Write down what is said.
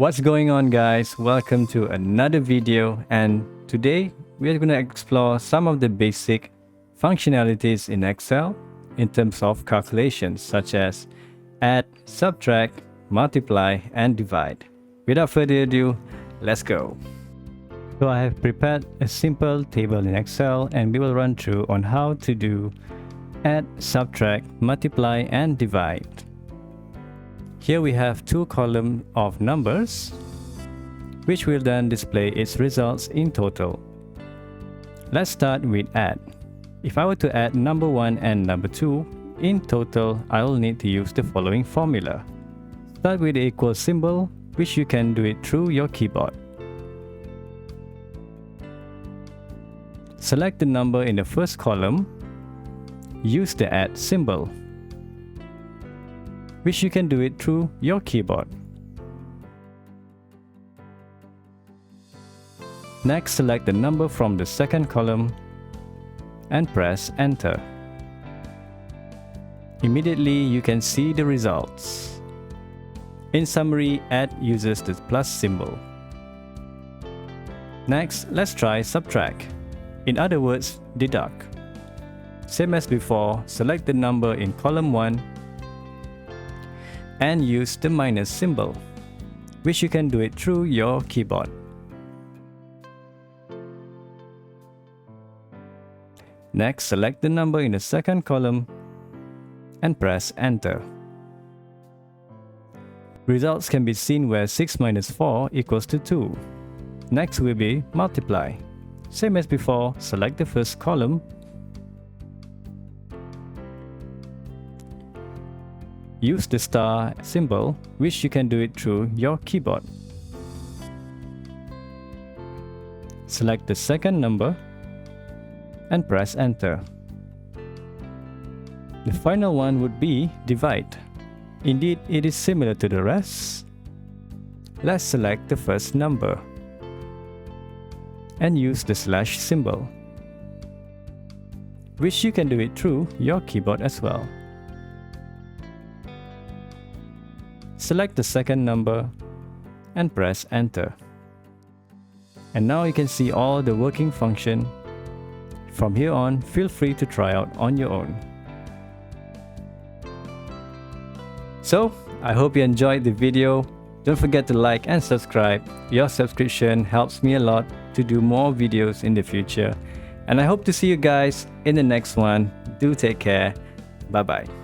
What's going on, guys? Welcome to another video, and today we are going to explore some of the basic functionalities in Excel in terms of calculations such as add, subtract, multiply and divide. Without further ado, let's go. So I have prepared a simple table in Excel and we will run through on how to do add, subtract, multiply and divide. Here we have two columns of numbers, which will then display its results in total. Let's start with add. If I were to add number 1 and number 2, in total I will need to use the following formula. Start with the equal symbol, which you can do it through your keyboard. Select the number in the first column, use the add symbol, which you can do it through your keyboard. Next, select the number from the second column and press enter. Immediately you can see the results. In summary, add uses the plus symbol. Next, let's try subtract. In other words, deduct. Same as before, select the number in column 1 and use the minus symbol, which you can do it through your keyboard. Next, select the number in the second column and press enter. Results can be seen where 6 minus 4 equals to 2. Next will be multiply. Same as before, select the first column, use the star symbol, which you can do it through your keyboard. Select the second number and press enter. The final one would be divide. Indeed, it is similar to the rest. Let's select the first number and use the slash symbol, which you can do it through your keyboard as well. Select the second number and press enter. And now you can see all the working function. From here on, feel free to try out on your own. So, I hope you enjoyed the video. Don't forget to like and subscribe. Your subscription helps me a lot to do more videos in the future. And I hope to see you guys in the next one. Do take care. Bye bye.